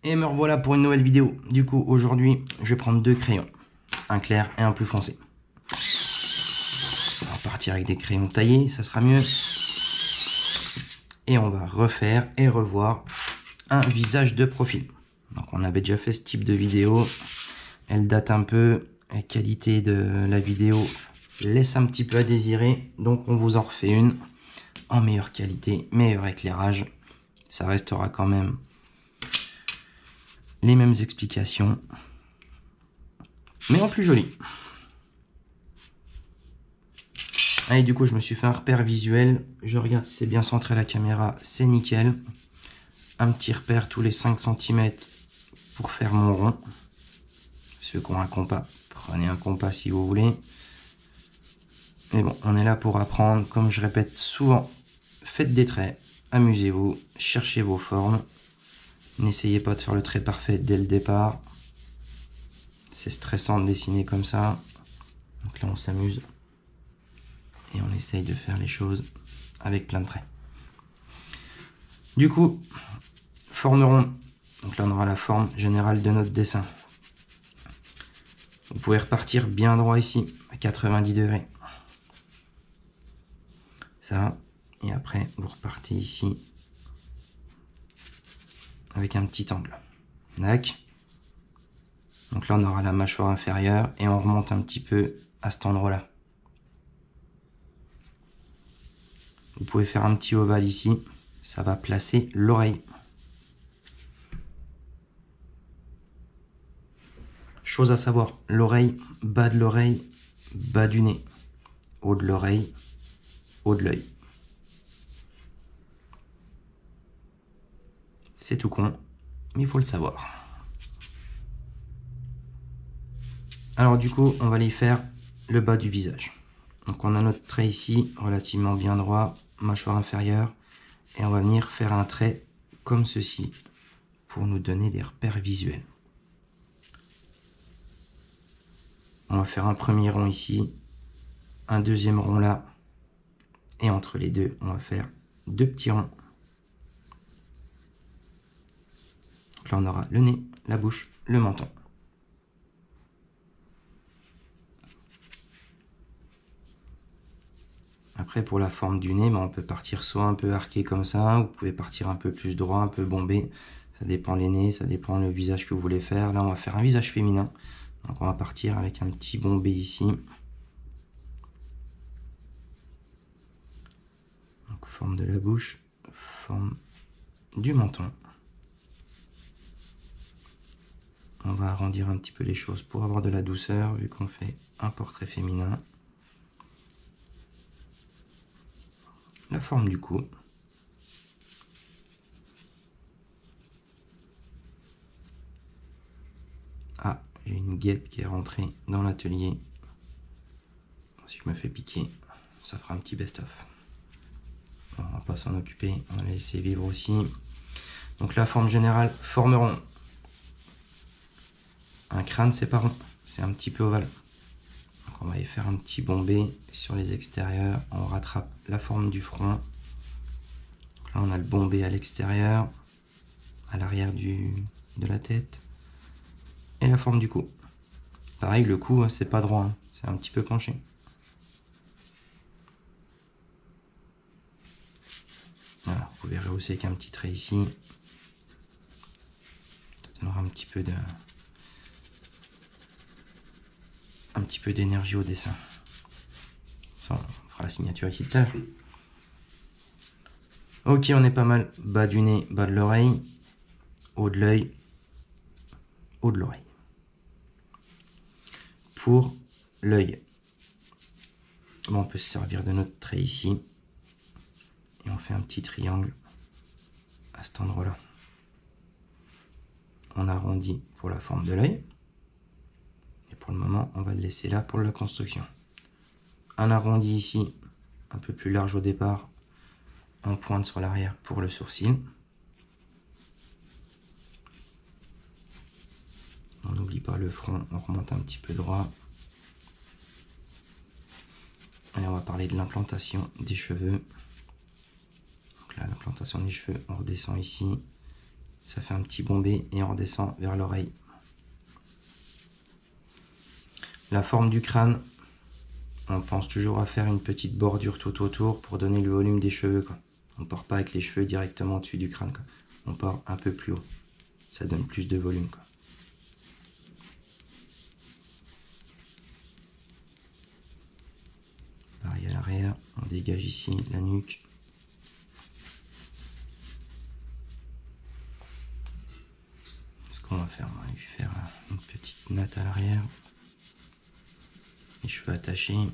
Et me revoilà pour une nouvelle vidéo. Du coup, aujourd'hui, je vais prendre deux crayons. Un clair et un plus foncé. On va partir avec des crayons taillés, ça sera mieux. Et on va refaire et revoir un visage de profil. Donc on avait déjà fait ce type de vidéo. Elle date un peu. La qualité de la vidéo laisse un petit peu à désirer. Donc on vous en refait une en meilleure qualité, meilleur éclairage. Ça restera quand même les mêmes explications, mais en plus joli. Allez, du coup, je me suis fait un repère visuel. Je regarde si c'est bien centré à la caméra, c'est nickel. Un petit repère tous les 5 cm pour faire mon rond. Ceux qui ont un compas, prenez un compas si vous voulez. Mais bon, on est là pour apprendre. Comme je répète souvent, faites des traits, amusez-vous, cherchez vos formes. N'essayez pas de faire le trait parfait dès le départ. C'est stressant de dessiner comme ça. Donc là, on s'amuse. Et on essaye de faire les choses avec plein de traits. Du coup, forme ronde. Donc là, on aura la forme générale de notre dessin. Vous pouvez repartir bien droit ici, à 90 degrés. Ça. Et après, vous repartez ici avec un petit angle. D'accord. Donc là, on aura la mâchoire inférieure et on remonte un petit peu à cet endroit-là. Vous pouvez faire un petit ovale ici. Ça va placer l'oreille. Chose à savoir, l'oreille, bas de l'oreille, bas du nez. Haut de l'oreille, haut de l'œil. C'est tout con, mais il faut le savoir. Alors du coup, on va aller faire le bas du visage. Donc on a notre trait ici, relativement bien droit, mâchoire inférieure. Et on va venir faire un trait comme ceci, pour nous donner des repères visuels. On va faire un premier rond ici, un deuxième rond là. Et entre les deux, on va faire deux petits ronds. Donc là, on aura le nez, la bouche, le menton. Après, pour la forme du nez, on peut partir soit un peu arqué comme ça, vous pouvez partir un peu plus droit, un peu bombé. Ça dépend les nez, ça dépend le visage que vous voulez faire. Là, on va faire un visage féminin. Donc, on va partir avec un petit bombé ici. Donc, forme de la bouche, forme du menton. On va arrondir un petit peu les choses pour avoir de la douceur, vu qu'on fait un portrait féminin. La forme du cou. Ah, j'ai une guêpe qui est rentrée dans l'atelier. Si je me fais piquer, ça fera un petit best-of. On va pas s'en occuper, on va la laisser vivre aussi. Donc la forme générale, forme ronde. Un crâne, c'est pas rond, c'est un petit peu ovale. Donc on va y faire un petit bombé sur les extérieurs. On rattrape la forme du front. Donc là, on a le bombé à l'extérieur, à l'arrière de la tête. Et la forme du cou. Pareil, le cou, c'est pas droit, hein, c'est un petit peu penché. Voilà, vous pouvez rehausser avec un petit trait ici. Ça donnera un petit peu d'énergie au dessin. Ça, on fera la signature ici tout à l'heure. Ok, on est pas mal. Bas du nez, bas de l'oreille, haut de l'œil, haut de l'oreille. Pour l'œil, on peut se servir de notre trait ici. Et on fait un petit triangle à cet endroit-là. On arrondit pour la forme de l'œil. Et pour le moment, on va le laisser là pour la construction. Un arrondi ici, un peu plus large au départ, en pointe sur l'arrière pour le sourcil. On n'oublie pas le front, on remonte un petit peu droit. Et on va parler de l'implantation des cheveux. Donc là, l'implantation des cheveux, on redescend ici. Ça fait un petit bombé et on redescend vers l'oreille. La forme du crâne, on pense toujours à faire une petite bordure tout autour pour donner le volume des cheveux, quoi. On ne part pas avec les cheveux directement au-dessus du crâne, quoi. On part un peu plus haut. Ça donne plus de volume, quoi. Pareil à l'arrière, on dégage ici la nuque. Ce qu'on va faire, on va lui faire une petite natte à l'arrière. Les cheveux attachés.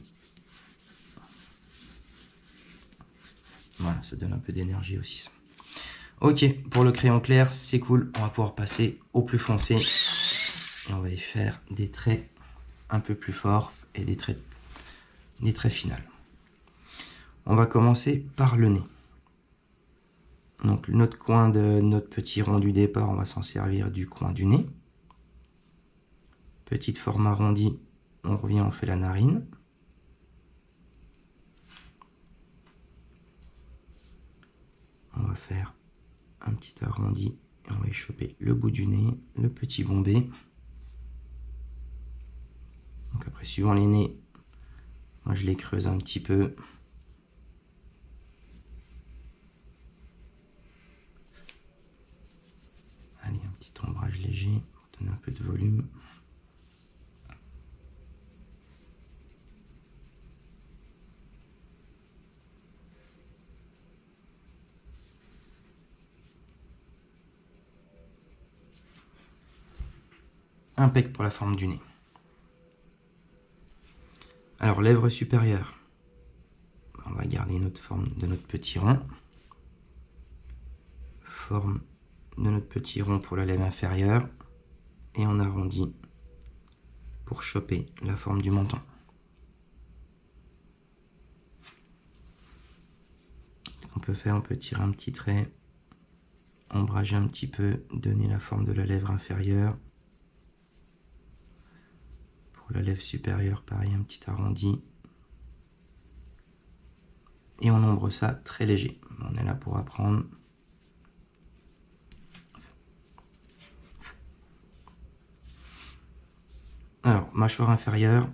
Voilà, ça donne un peu d'énergie aussi, ça. Ok, pour le crayon clair, c'est cool. On va pouvoir passer au plus foncé. Et on va y faire des traits un peu plus forts et des traits finales. On va commencer par le nez. Donc notre coin de notre petit rond du départ, on va s'en servir du coin du nez. Petite forme arrondie, on revient, on fait la narine. On va faire un petit arrondi et on va y choper le bout du nez, le petit bombé. Donc après, suivant les nez, moi je les creuse un petit peu. Allez, un petit ombrage léger pour donner un peu de volume. Impec pour la forme du nez. Alors, lèvres supérieures. On va garder notre forme de notre petit rond. Forme de notre petit rond pour la lèvre inférieure. Et on arrondit pour choper la forme du menton. On peut faire, on peut tirer un petit trait, ombrager un petit peu, donner la forme de la lèvre inférieure. Pour la lèvre supérieure, pareil, un petit arrondi. Et on ombre ça très léger. On est là pour apprendre. Alors, mâchoire inférieure.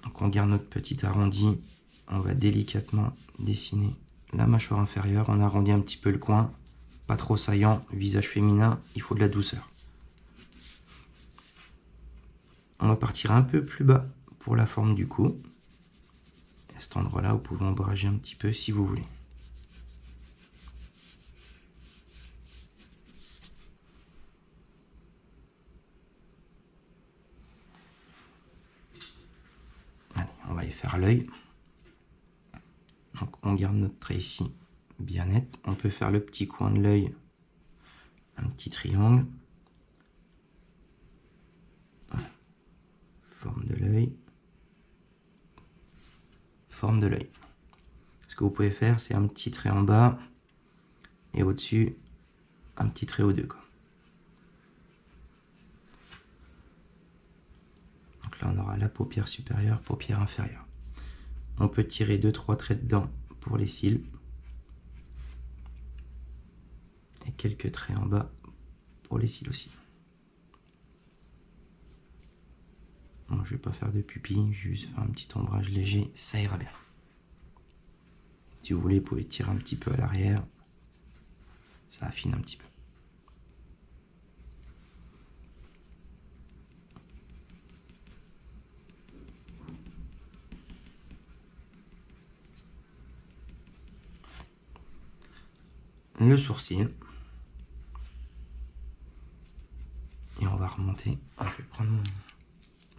Donc on garde notre petit arrondi. On va délicatement dessiner la mâchoire inférieure. On arrondit un petit peu le coin. Pas trop saillant. Visage féminin, il faut de la douceur. On va partir un peu plus bas pour la forme du cou. À cet endroit-là, vous pouvez ombrager un petit peu si vous voulez. Allez, on va y faire l'œil. Donc on garde notre trait ici bien net. On peut faire le petit coin de l'œil, un petit triangle. Voilà. Forme de l'œil. Forme de l'œil. Ce que vous pouvez faire, c'est un petit trait en bas et au-dessus, un petit trait aux deux, quoi. Donc là, on aura la paupière supérieure, paupière inférieure. On peut tirer 2-3 traits dedans pour les cils. Et quelques traits en bas pour les cils aussi. Bon, je ne vais pas faire de pupille, juste faire un petit ombrage léger, ça ira bien. Si vous voulez, vous pouvez tirer un petit peu à l'arrière. Ça affine un petit peu. Le sourcil. Et on va remonter. Je vais prendre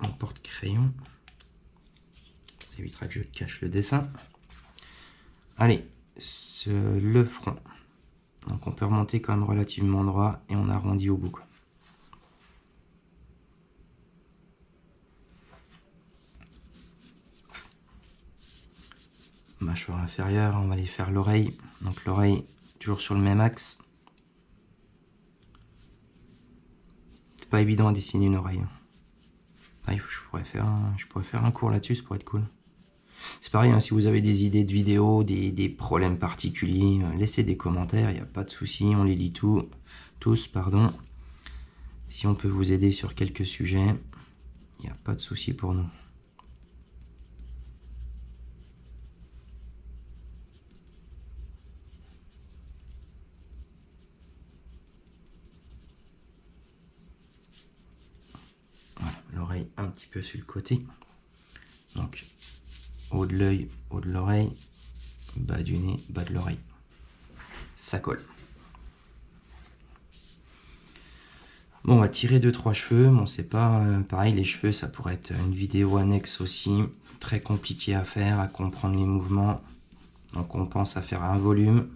mon porte-crayon. Ça évitera que je cache le dessin. Allez, le front. Donc on peut remonter quand même relativement droit et on arrondit au bout, quoi. Mâchoire inférieure, on va aller faire l'oreille. Donc l'oreille, toujours sur le même axe. C'est pas évident à dessiner une oreille. Ah, je pourrais faire un cours là-dessus, ça pourrait être cool. C'est pareil, hein, si vous avez des idées de vidéos, des problèmes particuliers, laissez des commentaires, il n'y a pas de souci, on les lit tout. tous, pardon. Si on peut vous aider sur quelques sujets, il n'y a pas de souci pour nous. Voilà, l'oreille un petit peu sur le côté. Donc, haut de l'œil, haut de l'oreille, bas du nez, bas de l'oreille. Ça colle. Bon, on va tirer 2-3 cheveux. Bon, c'est pas pareil, les cheveux, ça pourrait être une vidéo annexe aussi. Très compliqué à faire, à comprendre les mouvements. Donc, on pense à faire un volume.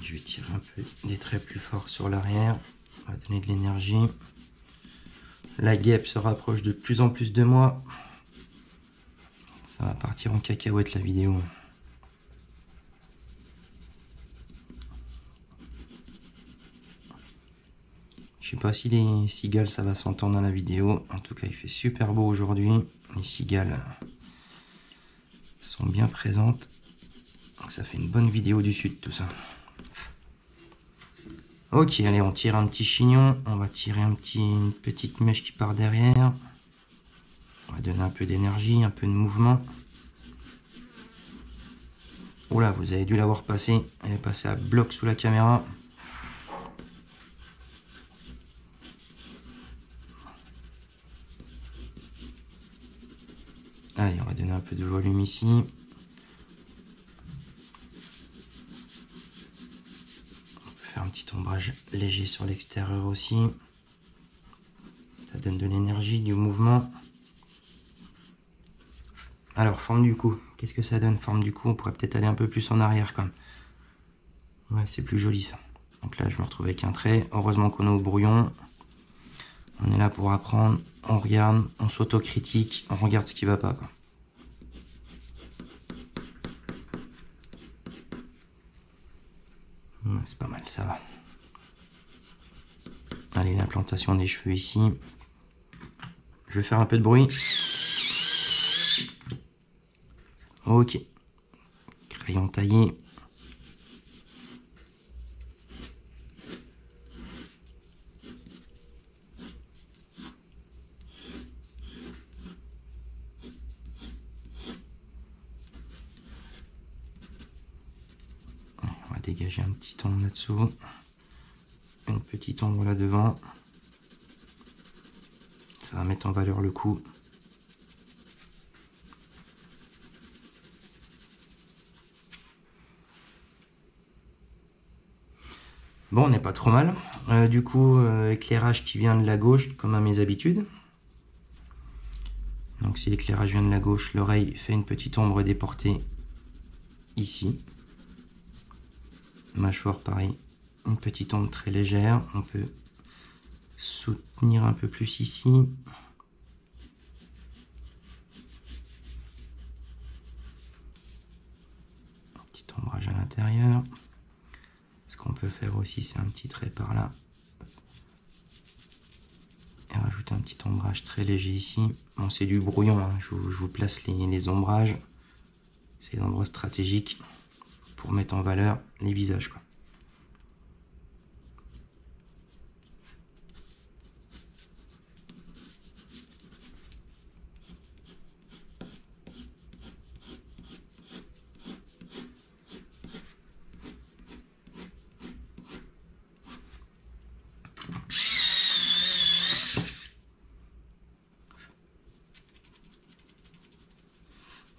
Je vais tirer un peu des traits plus forts sur l'arrière. On va donner de l'énergie. La guêpe se rapproche de plus en plus de moi. Ça va partir en cacahuète la vidéo. Je sais pas si les cigales ça va s'entendre dans la vidéo. En tout cas, il fait super beau aujourd'hui. Les cigales sont bien présentes. Donc ça fait une bonne vidéo du sud tout ça. Ok, allez, on tire un petit chignon. On va tirer une petite mèche qui part derrière. On va donner un peu d'énergie, un peu de mouvement. Oula, vous avez dû la voir passer. Elle est passée à bloc sous la caméra. Allez, on va donner un peu de volume ici. Un petit ombrage léger sur l'extérieur aussi. Ça donne de l'énergie, du mouvement. Alors, forme du cou. Qu'est-ce que ça donne, forme du cou? On pourrait peut-être aller un peu plus en arrière quand même. Ouais, c'est plus joli ça. Donc là, je me retrouve avec un trait. Heureusement qu'on est au brouillon. On est là pour apprendre. On regarde, on s'autocritique. On regarde ce qui va pas, quoi. Ouais, c'est pas mal, ça va. Allez, l'implantation des cheveux ici. Je vais faire un peu de bruit. Ok. Crayon taillé. On va dégager un petit ombre là-dessous. Une petite ombre là devant. Ça va mettre en valeur le cou. Bon, on n'est pas trop mal. Du coup, éclairage qui vient de la gauche, comme à mes habitudes. Donc si l'éclairage vient de la gauche, l'oreille fait une petite ombre déportée ici. Mâchoire, pareil. Une petite ombre très légère. On peut soutenir un peu plus ici. Un petit ombrage à l'intérieur. Ce qu'on peut faire aussi, c'est un petit trait par là. Et rajouter un petit ombrage très léger ici. Bon, c'est du brouillon, hein. Je vous place les ombrages. C'est les endroits stratégiques pour mettre en valeur les visages, quoi.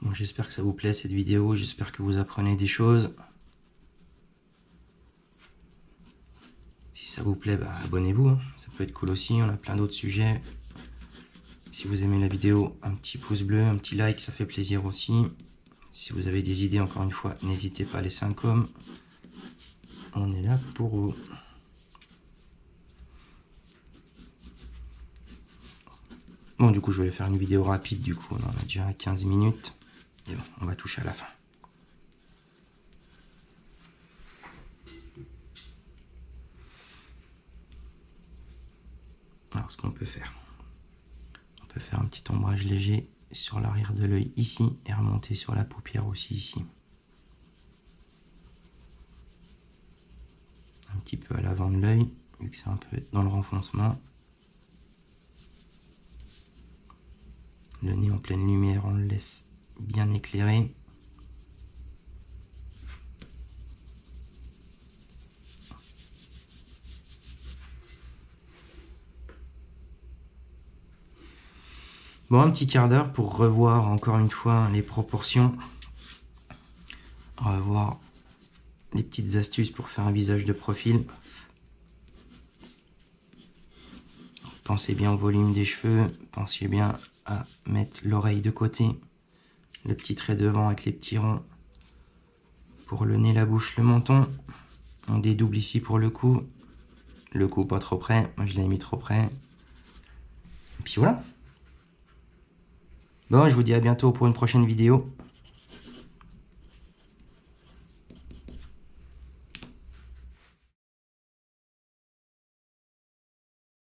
Bon, j'espère que ça vous plaît cette vidéo, j'espère que vous apprenez des choses. Si ça vous plaît, bah, abonnez-vous, hein. Ça peut être cool aussi, on a plein d'autres sujets. Si vous aimez la vidéo, un petit pouce bleu, un petit like, ça fait plaisir aussi. Si vous avez des idées, encore une fois, n'hésitez pas à laisser un com. On est là pour vous. Bon, du coup, je vais faire une vidéo rapide, du coup, on en a déjà 15 minutes. Et bon, on va toucher à la fin. Alors, ce qu'on peut faire, on peut faire un petit ombrage léger sur l'arrière de l'œil ici et remonter sur la paupière aussi ici. Un petit peu à l'avant de l'œil, vu que c'est un peu dans le renfoncement. Le nez en pleine lumière, on le laisse bien éclairé. Bon, un petit quart d'heure pour revoir encore une fois les proportions. On va voir les petites astuces pour faire un visage de profil. Pensez bien au volume des cheveux, pensez bien à mettre l'oreille de côté, le petit trait devant avec les petits ronds pour le nez, la bouche, le menton. On dédouble ici pour le cou pas trop près, moi je l'ai mis trop près. Et puis voilà. Bon, je vous dis à bientôt pour une prochaine vidéo.